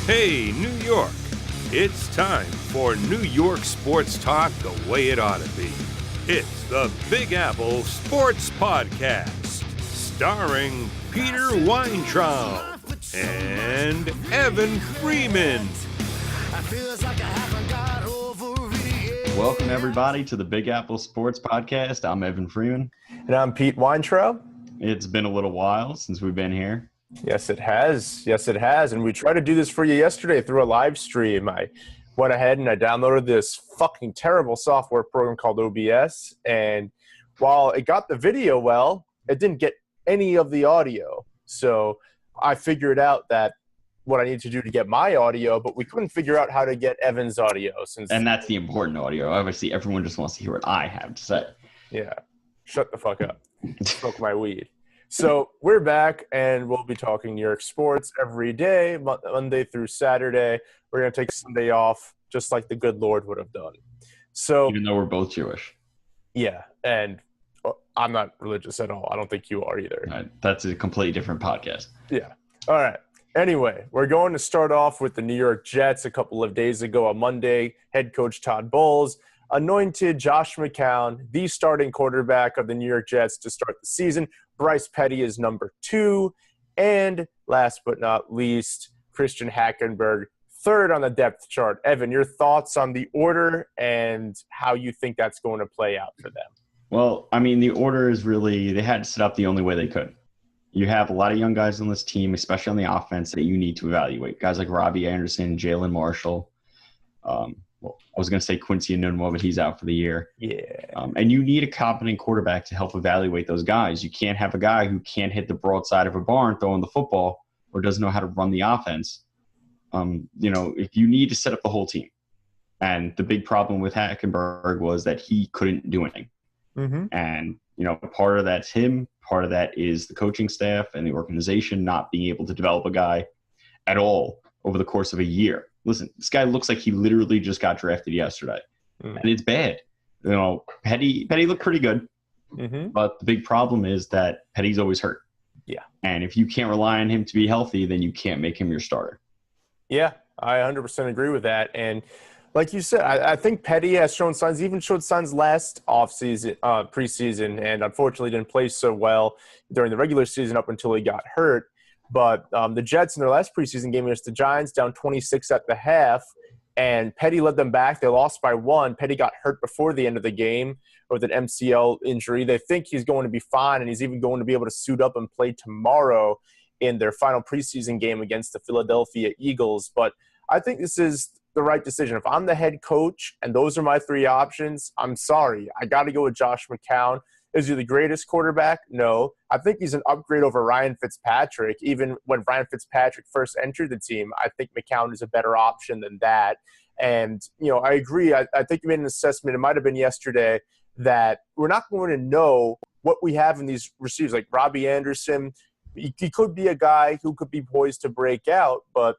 Hey, New York. It's time for New York sports talk the way it ought to be. It's the Big Apple Sports Podcast, starring Peter Weintraub and Evan Freeman. Welcome, everybody, to the Big Apple Sports Podcast. I'm Evan Freeman. And I'm Pete Weintraub. It's been a little while since we've been here. Yes, it has. Yes, it has. And we tried to do this for you yesterday through a live stream. I went ahead and I downloaded this fucking terrible software program called OBS. And while it got the video well, it didn't get any of the audio. So I figured out that what I need to do to get my audio, but we couldn't figure out how to get Evan's audio. And that's the important audio. Obviously, everyone just wants to hear what I have to say. Yeah. Shut the fuck up. Smoke my weed. So we're back, and we'll be talking New York sports every day, Monday through Saturday. We're going to take Sunday off, just like the good Lord would have done. So, even though we're both Jewish. Yeah, and I'm not religious at all. I don't think you are either. Right, that's a completely different podcast. Yeah. All right. Anyway, we're going to start off with the New York Jets. A couple of days ago on Monday, head coach Todd Bowles anointed Josh McCown, the starting quarterback of the New York Jets, to start the season. Bryce Petty is number 2. And last but not least, Christian Hackenberg, third on the depth chart. Evan, your thoughts on the order and how you think that's going to play out for them? Well, I mean, the order is really – they had to set up the only way they could. You have a lot of young guys on this team, especially on the offense, that you need to evaluate. Guys like Robbie Anderson, Jalen Marshall. Well, I was going to say Quincy Enunwa, but he's out for the year. Yeah. And you need a competent quarterback to help evaluate those guys. You can't have a guy who can't hit the broadside of a barn throwing the football or doesn't know how to run the offense. If you need to set up the whole team. And the big problem with Hackenberg was that he couldn't do anything. Mm-hmm. And, part of that's him. Part of that is the coaching staff and the organization not being able to develop a guy at all over the course of a year. Listen, this guy looks like he literally just got drafted yesterday. And it's bad. Petty looked pretty good. Mm-hmm. But the big problem is that Petty's always hurt. Yeah. And if you can't rely on him to be healthy, then you can't make him your starter. Yeah, I 100% agree with that. And like you said, I think Petty has showed signs last preseason, and unfortunately didn't play so well during the regular season up until he got hurt. But the Jets in their last preseason game against the Giants, down 26 at the half, and Petty led them back. They lost by 1. Petty got hurt before the end of the game with an MCL injury. They think he's going to be fine, and he's even going to be able to suit up and play tomorrow in their final preseason game against the Philadelphia Eagles. But I think this is the right decision. If I'm the head coach and those are my 3 options, I'm sorry. I got to go with Josh McCown. Is he the greatest quarterback? No. I think he's an upgrade over Ryan Fitzpatrick. Even when Ryan Fitzpatrick first entered the team, I think McCown is a better option than that. And, I agree. I think you made an assessment, it might have been yesterday, that we're not going to know what we have in these receivers. Like Robbie Anderson, he could be a guy who could be poised to break out, but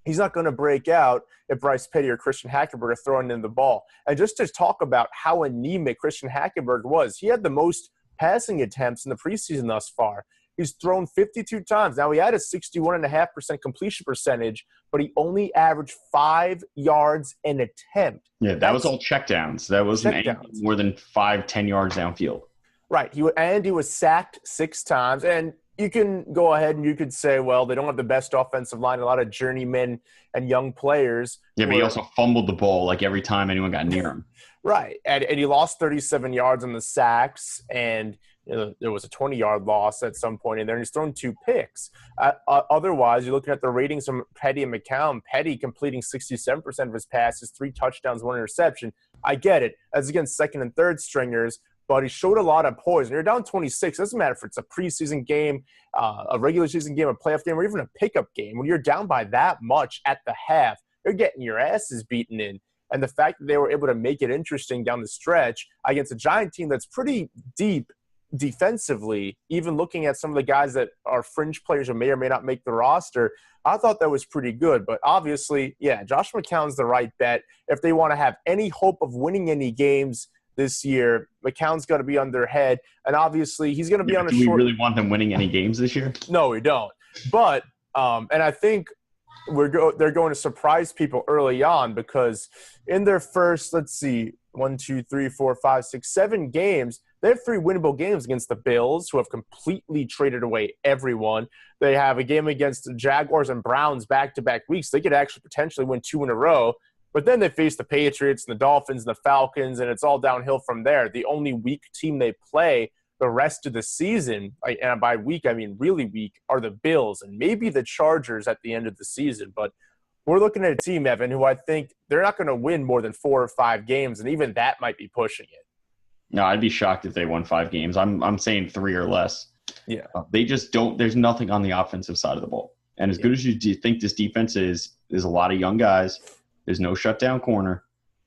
he's not going to break out if Bryce Petty or Christian Hackenberg are throwing in the ball. And just to talk about how anemic Christian Hackenberg was, he had the most passing attempts in the preseason thus far. He's thrown 52 times. Now, he had a 61.5% completion percentage, but he only averaged 5 yards an attempt. Yeah, that was all checkdowns. That wasn't more than 5-10 yards downfield. Right. He was sacked 6 times. And you can go ahead and you could say, well, they don't have the best offensive line, a lot of journeymen and young players. Yeah, but he also fumbled the ball like every time anyone got near him. Right. And he lost 37 yards on the sacks, and there was a 20-yard loss at some point in there, and he's thrown 2 picks. Otherwise, you're looking at the ratings from Petty and McCown. Petty completing 67% of his passes, 3 touchdowns, 1 interception. I get it. That's against second and third stringers. But he showed a lot of poise. And you're down 26. It doesn't matter if it's a preseason game, a regular season game, a playoff game, or even a pickup game. When you're down by that much at the half, you're getting your asses beaten in. And the fact that they were able to make it interesting down the stretch against a Giant team that's pretty deep defensively, even looking at some of the guys that are fringe players who may or may not make the roster, I thought that was pretty good. But obviously, yeah, Josh McCown's the right bet. If they want to have any hope of winning any games this year, McCown's got to be on their head. And obviously, he's going to be on a short – Do we really want them winning any games this year? No, we don't. But and I think they're going to surprise people early on because in their first, let's see, 1, 2, 3, 4, 5, 6, 7 games, they have 3 winnable games against the Bills, who have completely traded away everyone. They have a game against the Jaguars and Browns back-to-back weeks. They could actually potentially win 2 in a row. But then they face the Patriots and the Dolphins and the Falcons, and it's all downhill from there. The only weak team they play the rest of the season, and by weak I mean really weak, are the Bills and maybe the Chargers at the end of the season. But we're looking at a team, Evan, who I think they're not going to win more than 4 or 5 games, and even that might be pushing it. No, I'd be shocked if they won 5 games. I'm saying 3 or less. Yeah. They just don't – there's nothing on the offensive side of the ball. And as good as you think this defense is, there's a lot of young guys. There's no shutdown corner.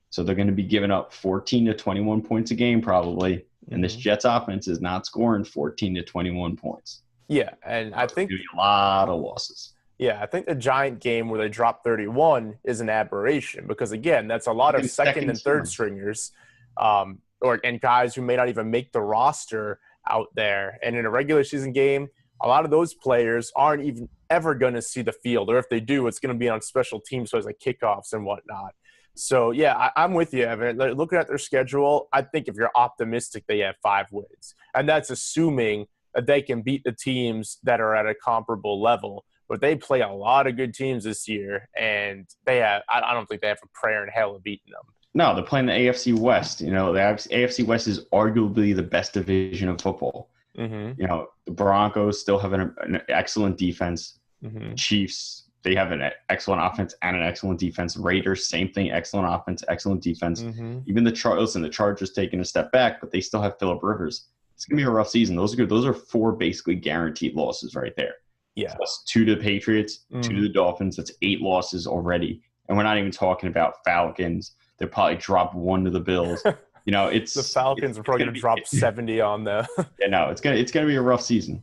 So they're going to be giving up 14 to 21 points a game probably. And this Jets offense is not scoring 14 to 21 points. Yeah, and I think – a lot of losses. Yeah, I think the Giant game where they dropped 31 is an aberration because, again, that's a lot of second and third stringers and guys who may not even make the roster out there. And in a regular season game, a lot of those players aren't even ever going to see the field. Or if they do, it's going to be on special teams, so it's like kickoffs and whatnot. So, yeah, I'm with you, Evan. Looking at their schedule, I think if you're optimistic, they have 5 wins. And that's assuming that they can beat the teams that are at a comparable level. But they play a lot of good teams this year, and I don't think they have a prayer in hell of beating them. No, they're playing the AFC West. You know, the AFC West is arguably the best division of football. Mm-hmm. You know, the Broncos still have an excellent defense. Mm-hmm. Chiefs, they have an excellent offense and an excellent defense. Raiders, same thing, excellent offense, excellent defense. Mm-hmm. Even the Chargers taking a step back, but they still have Phillip Rivers. It's going to be a rough season. Those are good. Those are 4 basically guaranteed losses right there. Yeah. So that's 2 to the Patriots, 2 to the Dolphins. That's 8 losses already. And we're not even talking about Falcons. They'll probably drop 1 to the Bills. You know, it's the Falcons are probably going to drop 70 on them. Yeah, no, it's gonna be a rough season.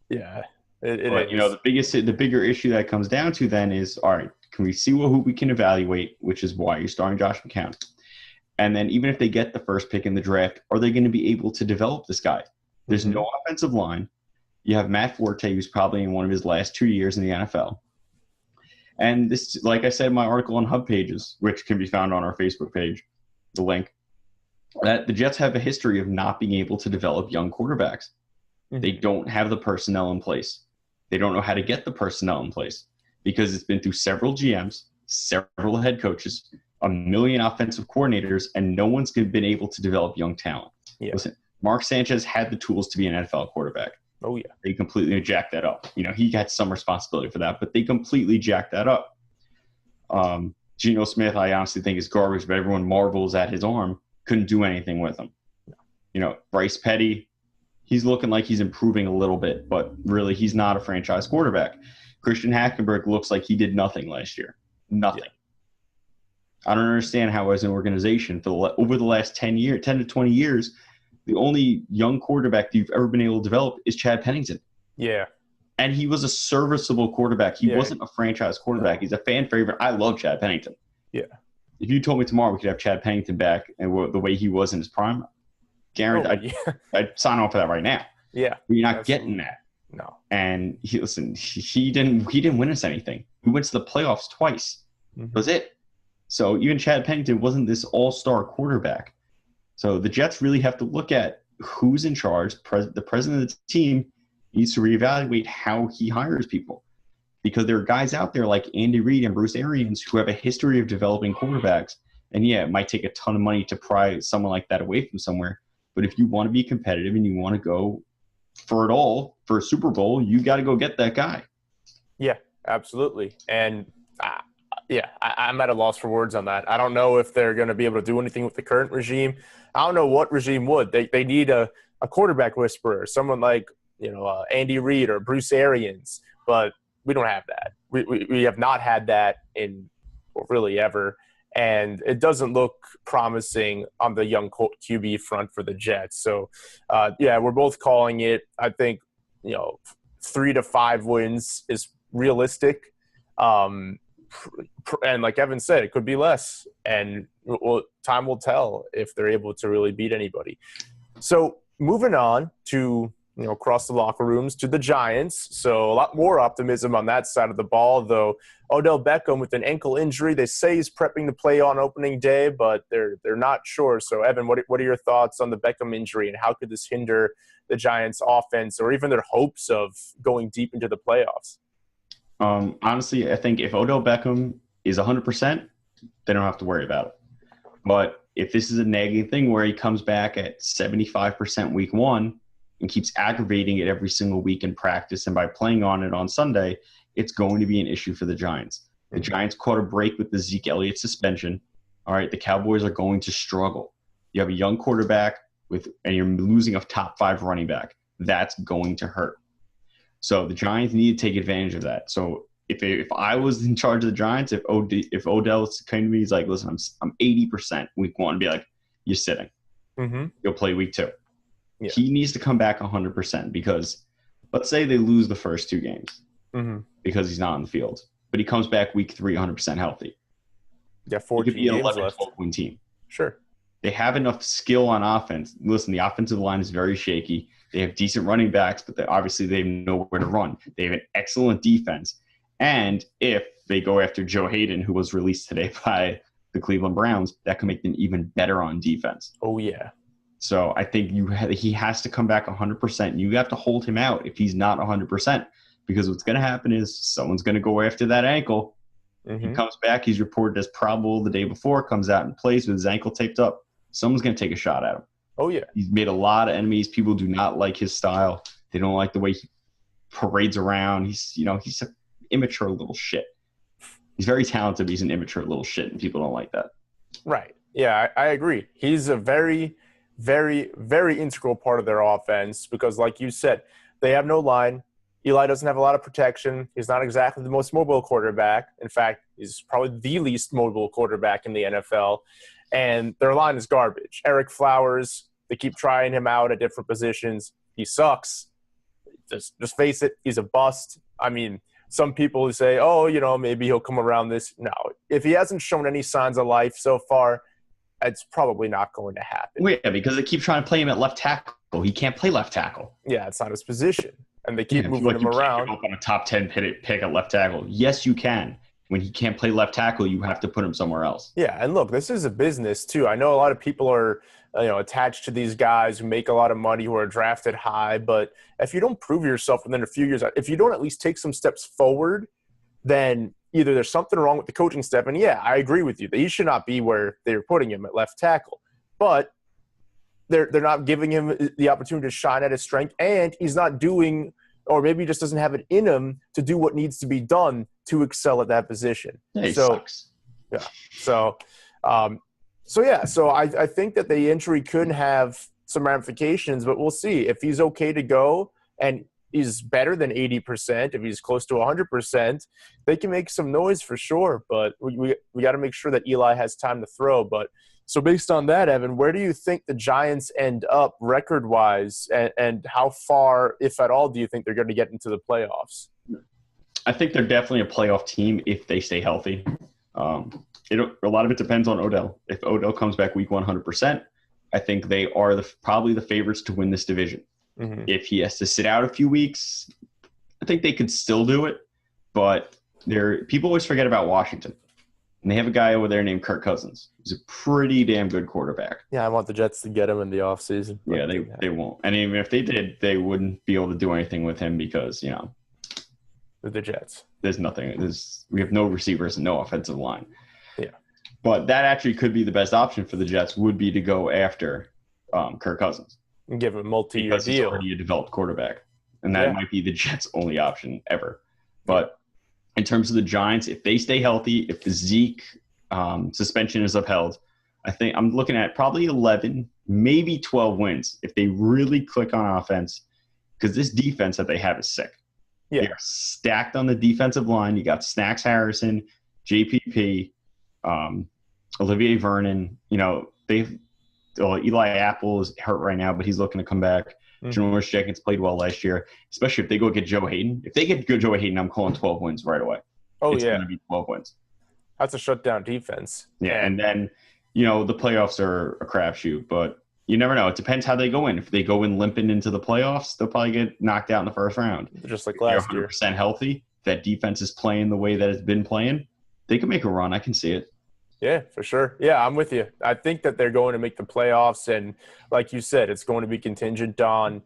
Yeah, but you know, the bigger issue that comes down to then is, all right, can we see who we can evaluate, which is why you're starting Josh McCown. And then even if they get the first pick in the draft, are they going to be able to develop this guy? There's no offensive line. You have Matt Forte, who's probably in one of his last 2 years in the NFL. And this, like I said in my article on Hub Pages, which can be found on our Facebook page, the link, that the Jets have a history of not being able to develop young quarterbacks. Mm-hmm. They don't have the personnel in place. They don't know how to get the personnel in place because it's been through several GMs, several head coaches, a million offensive coordinators, and no one's been able to develop young talent. Yeah. Listen, Mark Sanchez had the tools to be an NFL quarterback. Oh, yeah. They completely jacked that up. You know, he had some responsibility for that, but they completely jacked that up. Geno Smith, I honestly think is garbage, but everyone marvels at his arm. Couldn't do anything with him. You know, Bryce Petty, he's looking like he's improving a little bit, but really he's not a franchise quarterback. Christian Hackenberg looks like he did nothing last year. Nothing. Yeah. I don't understand how as an organization over the last 10 to 20 years, the only young quarterback that you've ever been able to develop is Chad Pennington. Yeah. And he was a serviceable quarterback. He wasn't a franchise quarterback. No. He's a fan favorite. I love Chad Pennington. Yeah. If you told me tomorrow we could have Chad Pennington back and the way he was in his prime, guaranteed, I'd sign on for that right now. Yeah. But you're not getting that. No. And he didn't win us anything. We went to the playoffs twice. That was it. So even Chad Pennington wasn't this all-star quarterback. So the Jets really have to look at who's in charge. The president of the team needs to reevaluate how he hires people. Because there are guys out there like Andy Reid and Bruce Arians who have a history of developing quarterbacks. And, yeah, it might take a ton of money to pry someone like that away from somewhere. But if you want to be competitive and you want to go for it all, for a Super Bowl, you got to go get that guy. Yeah, absolutely. And, I'm at a loss for words on that. I don't know if they're going to be able to do anything with the current regime. I don't know what regime would. They need a quarterback whisperer, someone like, Andy Reid or Bruce Arians. But we don't have that. We have not had that in really ever. And it doesn't look promising on the young QB front for the Jets. So, we're both calling it. I think, 3 to 5 wins is realistic. And like Evan said, it could be less. And time will tell if they're able to really beat anybody. So moving on to across the locker rooms to the Giants. So a lot more optimism on that side of the ball, though. Odell Beckham with an ankle injury, they say he's prepping to play on opening day, but they're not sure. So, Evan, what are your thoughts on the Beckham injury, and how could this hinder the Giants' offense or even their hopes of going deep into the playoffs? Honestly, I think if Odell Beckham is 100%, they don't have to worry about it. But if this is a nagging thing where he comes back at 75% week one and keeps aggravating it every single week in practice and by playing on it on Sunday, it's going to be an issue for the Giants. The Giants caught a break with the Zeke Elliott suspension. All right, the Cowboys are going to struggle. You have a young quarterback and you're losing a top 5 running back. That's going to hurt. So the Giants need to take advantage of that. So if I was in charge of the Giants, if Odell came to me, he's like, listen, I'm 80% week one, be like, you're sitting. Mm-hmm. You'll play week 2. Yeah. He needs to come back 100% because let's say they lose the first 2 games because he's not on the field, but he comes back week 3 100% healthy. Yeah, 14 games left. 12-win team. Sure. They have enough skill on offense. Listen, the offensive line is very shaky. They have decent running backs, but obviously they know where to run. They have an excellent defense. And if they go after Joe Hayden, who was released today by the Cleveland Browns, that can make them even better on defense. Oh, yeah. So I think he has to come back 100%. You have to hold him out if he's not 100%, because what's going to happen is someone's going to go after that ankle. Mm-hmm. He comes back. He's reported as probable the day before, comes out and plays with his ankle taped up. Someone's going to take a shot at him. Oh, yeah. He's made a lot of enemies. People do not like his style. They don't like the way he parades around. He's an immature little shit. He's very talented, but he's an immature little shit, and people don't like that. Right. Yeah, I agree. He's a very, very, very integral part of their offense because, like you said, they have no line. Eli doesn't have a lot of protection. He's not exactly the most mobile quarterback. In fact, he's probably the least mobile quarterback in the NFL. And their line is garbage. Eric Flowers, they keep trying him out at different positions. He sucks. Just face it, he's a bust. I mean, some people say, maybe he'll come around this. No, if he hasn't shown any signs of life so far, it's probably not going to happen. Well, yeah, because they keep trying to play him at left tackle. He can't play left tackle. Yeah, it's not his position. And they keep moving him around. Can't on a top 10 pick at left tackle. Yes, you can. When he can't play left tackle, you have to put him somewhere else. Yeah, and look, this is a business too. I know a lot of people are attached to these guys who make a lot of money, who are drafted high, but if you don't prove yourself within a few years, if you don't at least take some steps forward, then either there's something wrong with the coaching staff, and yeah, I agree with you that he should not be where they're putting him at left tackle, but they're not giving him the opportunity to shine at his strength, and he's not doing, or maybe he just doesn't have it in him to do what needs to be done to excel at that position. Yeah, he sucks. Yeah. So I think that the injury could have some ramifications, but we'll see. If he's okay to go and he's better than 80%, if he's close to 100%, they can make some noise for sure. But we got to make sure that Eli has time to throw. But so based on that, Evan, where do you think the Giants end up record-wise, and how far, if at all, do you think they're going to get into the playoffs? I think they're definitely a playoff team if they stay healthy. A lot of it depends on Odell. If Odell comes back week 100%, I think they are probably the favorites to win this division. Mm-hmm. If he has to sit out a few weeks, I think they could still do it. But people always forget about Washington. And they have a guy over there named Kirk Cousins. He's a pretty damn good quarterback. Yeah, I want the Jets to get him in the offseason. Yeah, they won't. And even if they did, they wouldn't be able to do anything with him because, the Jets. There's nothing. We have no receivers and no offensive line. Yeah. But that actually could be the best option for the Jets would be to go after Kirk Cousins. And give him a multi-year because deal. He's already a developed quarterback. And that might be the Jets' only option ever. But in terms of the Giants, if they stay healthy, if the Zeke suspension is upheld, I think I'm looking at probably 11, maybe 12 wins if they really click on offense, because this defense that they have is sick. Yeah. They're stacked on the defensive line. You got Snacks Harrison, JPP, Olivier Vernon. Eli Apple is hurt right now, but he's looking to come back. Mm-hmm. Janoris Jenkins played well last year, especially if they go get Joe Hayden. If they get good Joe Hayden, I'm calling 12 wins right away. It's going to be 12 wins. That's a shutdown defense. Yeah, and then, the playoffs are a crapshoot, but, You never know. It depends how they go in. If they go in limping into the playoffs, they'll probably get knocked out in the first round. Just like If they're last year. 100% healthy, that defense is playing the way that it's been playing, they can make a run. I can see it. Yeah, for sure. Yeah, I'm with you. I think that they're going to make the playoffs, and like you said, it's going to be contingent on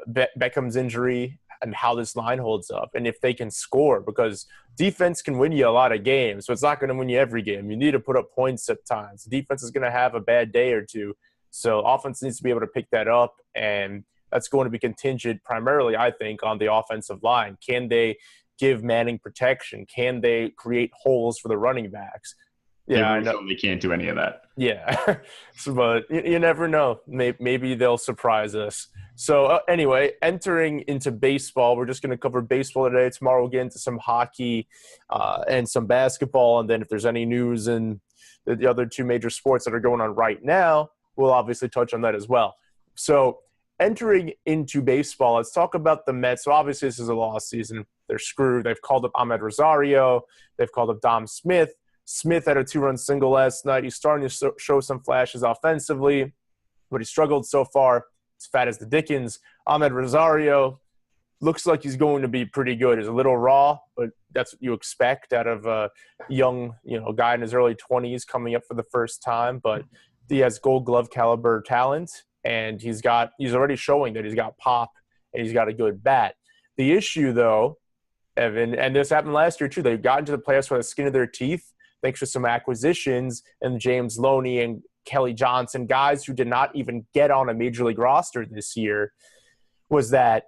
Beckham's injury and how this line holds up, and if they can score, because defense can win you a lot of games, so it's not going to win you every game. You need to put up points at times. The defense is going to have a bad day or two, so offense needs to be able to pick that up, and that's going to be contingent primarily, I think, on the offensive line. Can they give Manning protection? Can they create holes for the running backs? Yeah, I know they can't do any of that. Yeah, so, but you never know. Maybe they'll surprise us. So anyway, entering into baseball, we're just going to cover baseball today. Tomorrow we'll get into some hockey and some basketball, and then if there's any news in the other two major sports that are going on right now, we'll obviously touch on that as well. So entering into baseball, let's talk about the Mets. So obviously this is a lost season. They're screwed. They've called up Ahmed Rosario. They've called up Dom Smith. Smith had a 2-run single last night. He's starting to show some flashes offensively, but he struggled so far. He's fat as the Dickens. Ahmed Rosario looks like he's going to be pretty good. He's a little raw, but that's what you expect out of a young, guy in his early 20s coming up for the first time. But he has Gold Glove caliber talent, and he's already showing that he's got pop and he's got a good bat. The issue, though, Evan, and this happened last year too, they got into the playoffs by the skin of their teeth, thanks to some acquisitions and James Loney and Kelly Johnson, guys who did not even get on a major league roster this year, was that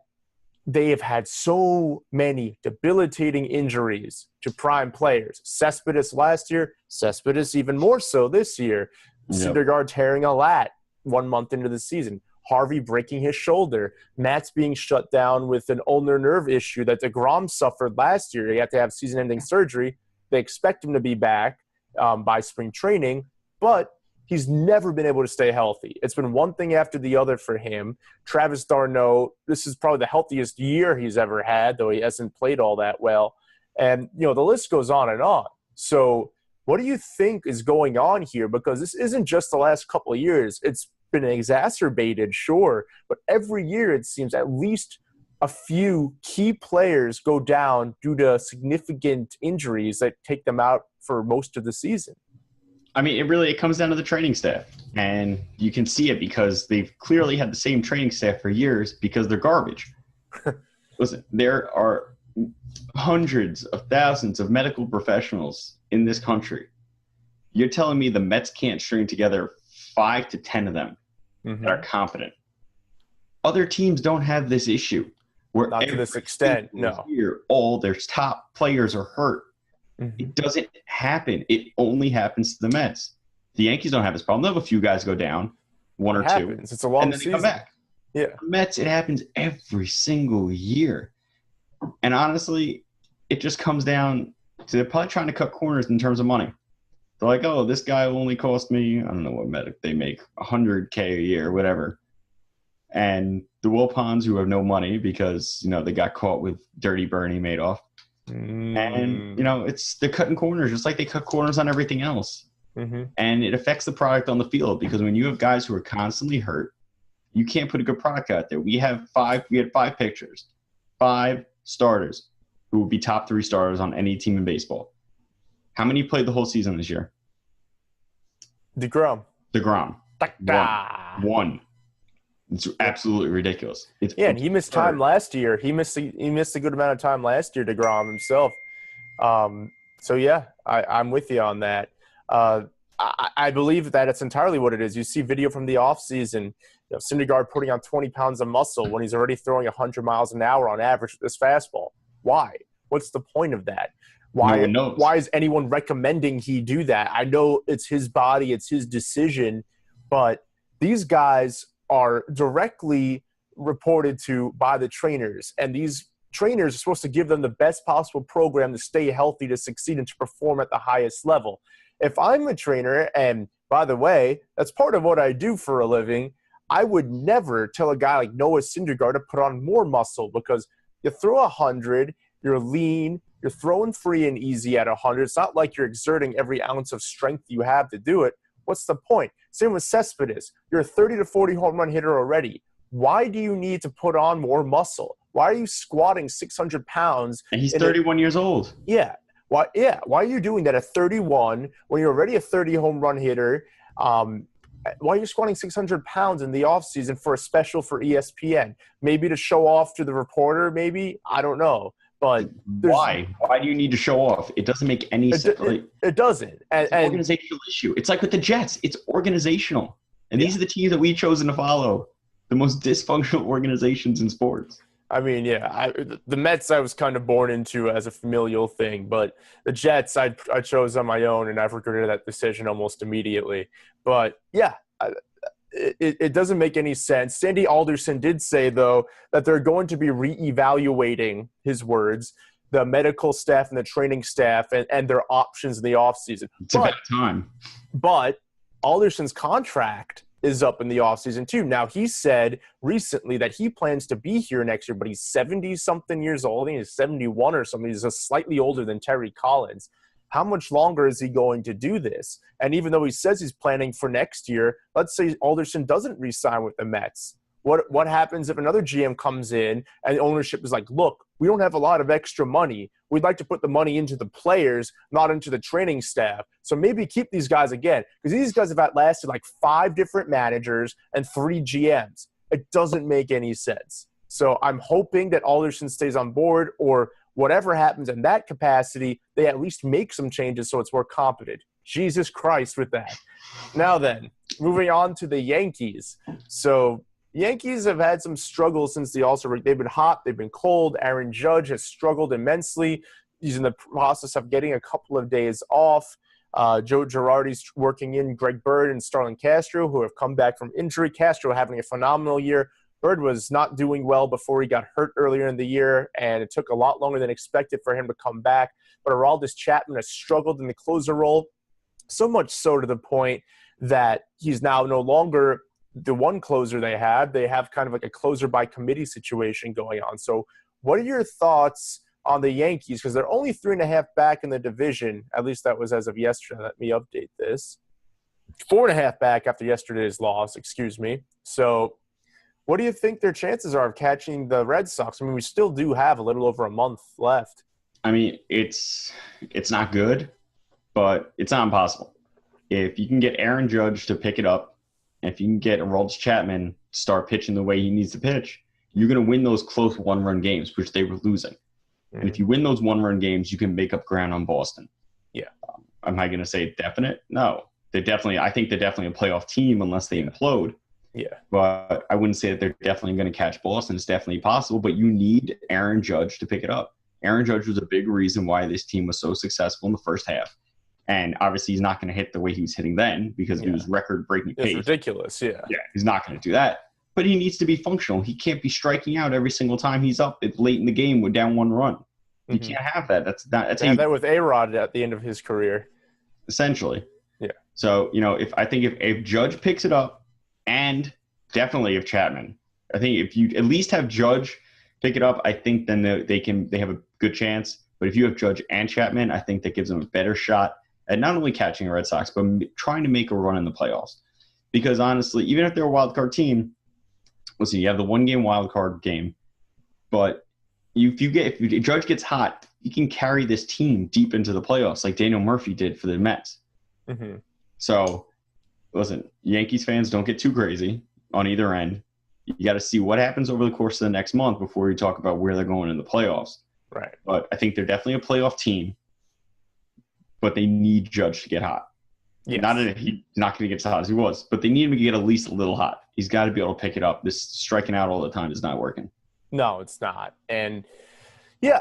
they have had so many debilitating injuries to prime players. Cespedes last year, Cespedes even more so this year. Yep. Syndergaard tearing a lat 1 month into the season. Harvey breaking his shoulder. Matt's being shut down with an ulnar nerve issue that DeGrom suffered last year. He had to have season-ending surgery. They expect him to be back by spring training, but he's never been able to stay healthy. It's been one thing after the other for him. Travis d'Arnaud, this is probably the healthiest year he's ever had, though he hasn't played all that well. And, the list goes on and on. So what do you think is going on here? Because this isn't just the last couple of years. It's been exacerbated, sure, but every year it seems at least a few key players go down due to significant injuries that take them out for most of the season. I mean, it comes down to the training staff, and you can see it because they've clearly had the same training staff for years because they're garbage. Listen, there are hundreds of thousands of medical professionals in this country. You're telling me the Mets can't string together 5 to 10 of them that are competent? Other teams don't have this issue. Where not to this extent, no. Year, all their top players are hurt. Mm-hmm. It doesn't happen. It only happens to the Mets. The Yankees don't have this problem. They'll have a few guys go down, one or two. It's a long and then season. They come back. Yeah. The Mets, it happens every single year. And honestly, it just comes down to they're probably trying to cut corners in terms of money. They're like, oh, this guy will only cost me, I don't know what they make, $100K a year, whatever. And the Wilpons, who have no money because, they got caught with Dirty Bernie Madoff. And, they're cutting corners just like they cut corners on everything else. Mm-hmm. And it affects the product on the field because when you have guys who are constantly hurt, you can't put a good product out there. We had 5 pitchers, 5 starters who would be top 3 starters on any team in baseball. How many played the whole season this year? DeGrom. One. It's absolutely ridiculous. And he missed time last year. He missed a good amount of time last year, DeGrom himself. So, yeah, I'm with you on that. I believe that it's entirely what it is. You see video from the offseason, Syndergaard putting on 20 pounds of muscle when he's already throwing 100 miles an hour on average with this fastball. Why? What's the point of that? Why is anyone recommending he do that? I know it's his body, it's his decision, but these guys are directly reported to by the trainers, and these trainers are supposed to give them the best possible program to stay healthy, to succeed, and to perform at the highest level. If I'm a trainer, and by the way, that's part of what I do for a living, I would never tell a guy like Noah Syndergaard to put on more muscle because you throw 100, you're lean, you're throwing free and easy at 100. It's not like you're exerting every ounce of strength you have to do it. What's the point? Same with Cespedes. You're a 30 to 40 home run hitter already. Why do you need to put on more muscle? Why are you squatting 600 pounds? And he's 31 years old. Yeah. Why are you doing that at 31 when you're already a 30 home run hitter? Why are you squatting 600 pounds in the offseason for a special for ESPN? Maybe to show off to the reporter, maybe? I don't know. But why? Why do you need to show off? It doesn't make any sense. It doesn't. It's an organizational issue. It's like with the Jets. It's organizational. And these are the teams that we've chosen to follow. The most dysfunctional organizations in sports. I mean, the Mets I was kind of born into as a familial thing, but the Jets I chose on my own, and I've regretted that decision almost immediately. But, yeah, it doesn't make any sense. Sandy Alderson did say, though, that they're going to be reevaluating, his words, the medical staff and the training staff and their options in the offseason. It's about time. But Alderson's contract is up in the offseason too. Now, he said recently that he plans to be here next year, but he's 70-something years old. I think he's 71 or something. He's just slightly older than Terry Collins. How much longer is he going to do this? And even though he says he's planning for next year, let's say Alderson doesn't re-sign with the Mets. What happens if another GM comes in and ownership is like, look, we don't have a lot of extra money. We'd like to put the money into the players, not into the training staff. So maybe keep these guys again. Because these guys have outlasted like 5 different managers and 3 GMs. It doesn't make any sense. So I'm hoping that Alderson stays on board, or whatever happens in that capacity, they at least make some changes so it's more competent. Jesus Christ with that. Now then, moving on to the Yankees. So Yankees have had some struggles since the All-Star break. They've been hot. They've been cold. Aaron Judge has struggled immensely. He's in the process of getting a couple of days off. Joe Girardi's working in Greg Bird and Starlin Castro, who have come back from injury. Castro having a phenomenal year. Bird was not doing well before he got hurt earlier in the year, and it took a lot longer than expected for him to come back. But Aroldis Chapman has struggled in the closer role, so much so to the point that he's now no longer the one closer they have. They have kind of like a closer by committee situation going on. So what are your thoughts on the Yankees? Because they're only 3.5 back in the division. At least that was as of yesterday. Let me update this. 4.5 back after yesterday's loss, excuse me. So what do you think their chances are of catching the Red Sox? I mean, we still do have a little over a month left. I mean, it's not good, but it's not impossible. If you can get Aaron Judge to pick it up, if you can get Aroldis Chapman to start pitching the way he needs to pitch, you're going to win those close one-run games, which they were losing. Mm-hmm. And if you win those one-run games, you can make up ground on Boston. Yeah. Am I going to say definite? No. I think they're definitely a playoff team unless they implode. Yeah. But I wouldn't say that they're definitely going to catch Boston. It's definitely possible, but you need Aaron Judge to pick it up. Aaron Judge was a big reason why this team was so successful in the first half. And obviously he's not going to hit the way he was hitting then because he was record-breaking pace. It's ridiculous, yeah. Yeah, he's not going to do that. But he needs to be functional. He can't be striking out every single time he's up. It's late in the game. We're down 1 run. You can't have that. That's that with A-Rod at the end of his career. Essentially. Yeah. So, if Judge picks it up, and definitely if Chapman, I think if you at least have Judge pick it up, I think then they have a good chance. But if you have Judge and Chapman, I think that gives them a better shot at not only catching the Red Sox, but trying to make a run in the playoffs. Because honestly, even if they're a wild card team, listen, you have the 1-game wild card game, but if Judge gets hot, he can carry this team deep into the playoffs like Daniel Murphy did for the Mets. Mm-hmm. So, listen, Yankees fans, don't get too crazy on either end. You got to see what happens over the course of the next month before you talk about where they're going in the playoffs. Right. But I think they're definitely a playoff team, but they need Judge to get hot. Yes. He's not going to get as hot as he was, but they need him to get at least a little hot. He's got to be able to pick it up. This striking out all the time is not working. No, it's not. And, yeah,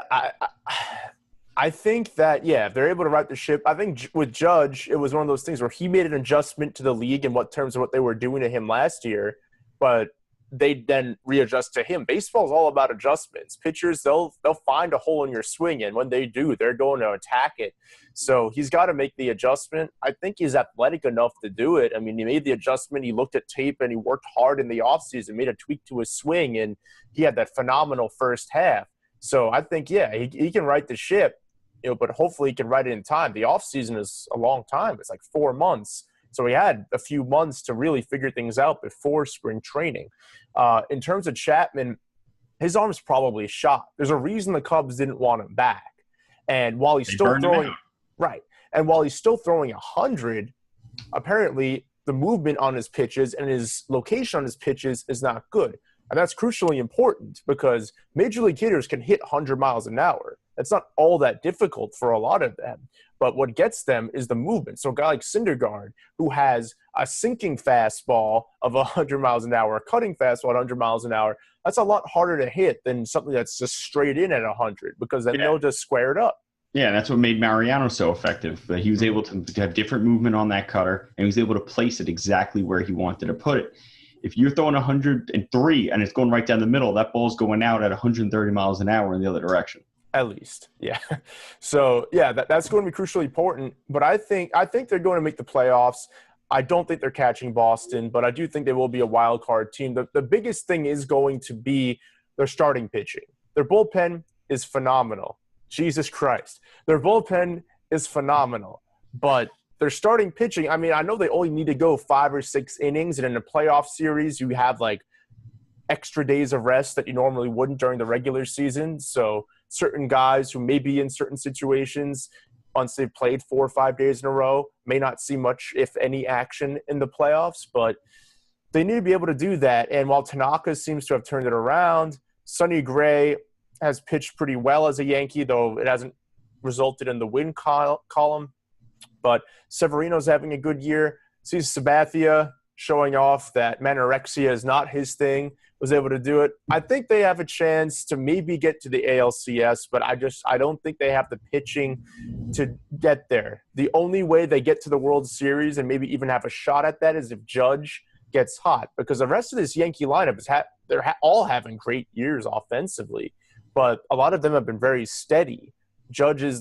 I think that, if they're able to right the ship, I think with Judge, it was one of those things where he made an adjustment to the league in terms of what they were doing to him last year, but they then readjust to him. Baseball is all about adjustments. Pitchers, they'll find a hole in your swing, and when they do, they're going to attack it. So he's got to make the adjustment. I think he's athletic enough to do it. I mean, he made the adjustment. He looked at tape, and he worked hard in the offseason, made a tweak to his swing, and he had that phenomenal first half. So I think, he can right the ship, but hopefully he can right it in time. The offseason is a long time. It's like 4 months. So he had a few months to really figure things out before spring training. In terms of Chapman, his arm's probably shot. There's a reason the Cubs didn't want him back. And while he's still throwing – right. And while he's still throwing 100, apparently the movement on his pitches and his location on his pitches is not good. And that's crucially important because major league hitters can hit 100 miles an hour. That's not all that difficult for a lot of them. But what gets them is the movement. So a guy like Syndergaard, who has a sinking fastball of 100 miles an hour, a cutting fastball at 100 miles an hour, that's a lot harder to hit than something that's just straight in at 100 because then they'll just square it up. Yeah, that's what made Mariano so effective. He was able to have different movement on that cutter, and he was able to place it exactly where he wanted to put it. If you're throwing 103 and it's going right down the middle, that ball's going out at 130 miles an hour in the other direction. At least, yeah. So, yeah, that's going to be crucially important. But I think they're going to make the playoffs. I don't think they're catching Boston, but I do think they will be a wild card team. The biggest thing is going to be their starting pitching. Their bullpen is phenomenal. Jesus Christ. Their bullpen is phenomenal. But their starting pitching, I mean, I know they only need to go 5 or 6 innings, and in a playoff series, you have like extra days of rest that you normally wouldn't during the regular season. So certain guys who may be in certain situations, once they've played 4 or 5 days in a row, may not see much, if any, action in the playoffs. But they need to be able to do that. And while Tanaka seems to have turned it around, Sonny Gray has pitched pretty well as a Yankee, though it hasn't resulted in the win column. But Severino's having a good year. See Sabathia showing off that anorexia is not his thing, was able to do it. I think they have a chance to maybe get to the ALCS, but I don't think they have the pitching to get there. The only way they get to the World Series and maybe even have a shot at that is if Judge gets hot, because the rest of this Yankee lineup they're all having great years offensively, but a lot of them have been very steady. Judge is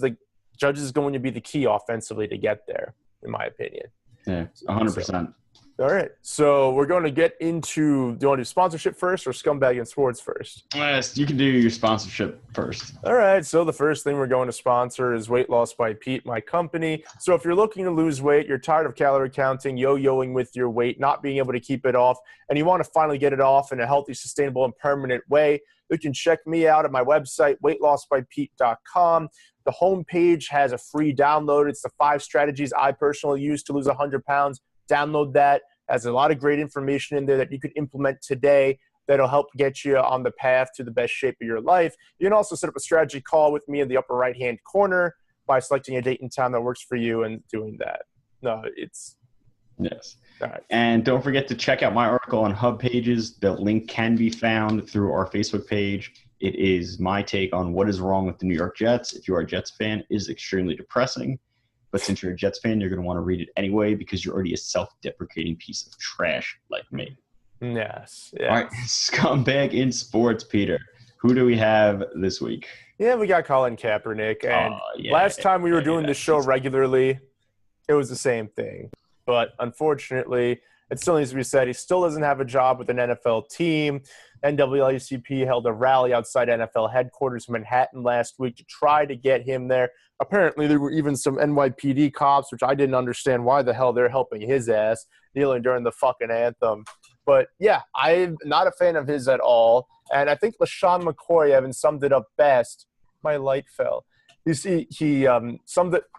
going to be the key offensively to get there, in my opinion. Yeah, 100%. All right, so we're going to get into – do you want to do sponsorship first or Scumbag and Sports first? Yes, you can do your sponsorship first. All right, so the first thing we're going to sponsor is Weight Loss by Pete, my company. So if you're looking to lose weight, you're tired of calorie counting, yo-yoing with your weight, not being able to keep it off, and you want to finally get it off in a healthy, sustainable, and permanent way, you can check me out at my website, weightlossbypete.com. The homepage has a free download. It's the 5 strategies I personally use to lose 100 pounds. Download that. Has a lot of great information in there that you could implement today that'll help get you on the path to the best shape of your life. You can also set up a strategy call with me in the upper right-hand corner by selecting a date and time that works for you and doing that. No, it's – Yes. All right. And don't forget to check out my article on Hub Pages. The link can be found through our Facebook page. It is my take on what is wrong with the New York Jets. If you are a Jets fan, it is extremely depressing. But since you're a Jets fan, you're going to want to read it anyway because you're already a self-deprecating piece of trash like me. Yes. All right, Scumbag in Sports, Peter. Who do we have this week? Yeah, we got Colin Kaepernick. And last time we were doing this show regularly, it was the same thing. But unfortunately, it still needs to be said, he still doesn't have a job with an NFL team. NAACP held a rally outside NFL headquarters in Manhattan last week to try to get him there. Apparently, there were even some NYPD cops, which I didn't understand why the hell they're helping his ass, kneeling during the fucking anthem. But, yeah, I'm not a fan of his at all. And I think LaShawn McCoy, Evan, summed it up best. My light fell. You see, he summed it –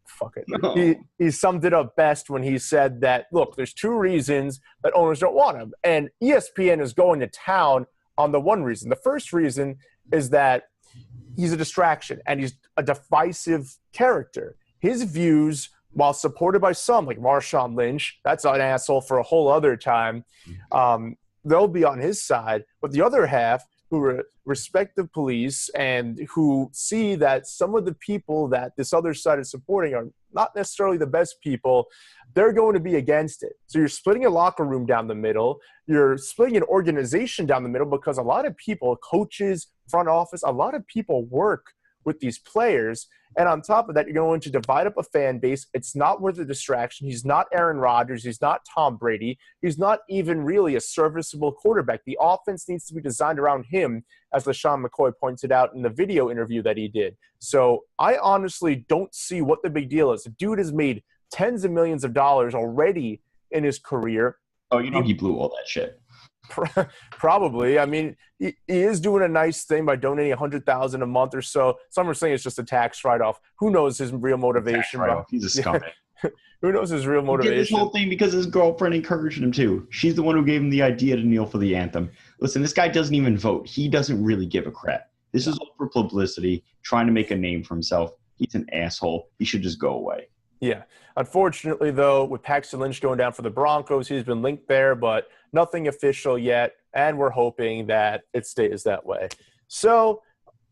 fuck it. He summed it up best when he said that, look, there's 2 reasons that owners don't want him. And ESPN is going to town on the one reason. The first reason is that he's a distraction and he's a divisive character. His views, while supported by some, like Marshawn Lynch, that's an asshole for a whole other time, they'll be on his side. But the other half, who respect the police and who see that some of the people that this other side is supporting are not necessarily the best people, they're going to be against it. So you're splitting a locker room down the middle. You're splitting an organization down the middle because a lot of people, coaches, front office, a lot of people work with these players. And on top of that, you're going to divide up a fan base. It's not worth the distraction. He's not Aaron Rodgers. He's not Tom Brady. He's not even really a serviceable quarterback. The offense needs to be designed around him, as LaShawn McCoy pointed out in the video interview that he did. So I honestly don't see what the big deal is. The dude has made tens of millions of dollars already in his career. Oh, he blew all that shit. Probably. I mean, he is doing a nice thing by donating $100,000 a month or so. Some are saying it's just a tax write-off. Who knows his real motivation? He's a scumbag. Who knows his real motivation? He did this whole thing because his girlfriend encouraged him to. She's the one who gave him the idea to kneel for the anthem. Listen, this guy doesn't even vote. He doesn't really give a crap. This is all for publicity, trying to make a name for himself. He's an asshole. He should just go away. Yeah. Unfortunately, though, with Paxton Lynch going down for the Broncos, he's been linked there, but nothing official yet, and we're hoping that it stays that way. So,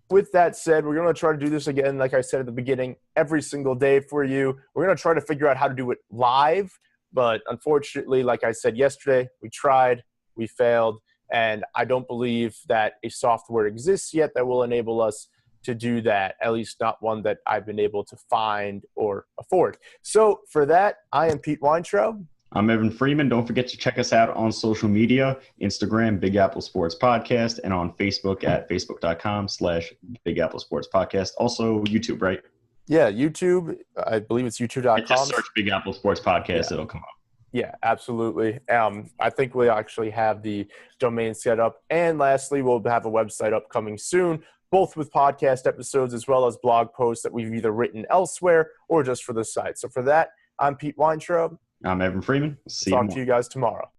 with that said, we're going to try to do this again, like I said at the beginning, every single day for you. We're going to try to figure out how to do it live, but unfortunately, like I said yesterday, we tried, we failed, and I don't believe that a software exists yet that will enable us to do that, at least not one that I've been able to find or afford. So for that, I am Pete Weintraub. I'm Evan Freeman. Don't forget to check us out on social media, Instagram, Big Apple Sports Podcast, and on Facebook at facebook.com/Big Apple Sports Podcast. Also YouTube, right? Yeah, YouTube. I believe it's youtube.com. Just search Big Apple Sports Podcast. It'll come up. Yeah, absolutely. I think we actually have the domain set up. And lastly, we'll have a website upcoming soon, both with podcast episodes as well as blog posts that we've either written elsewhere or just for the site. So for that, I'm Pete Weintraub. I'm Evan Freeman. See you Talk to you guys tomorrow.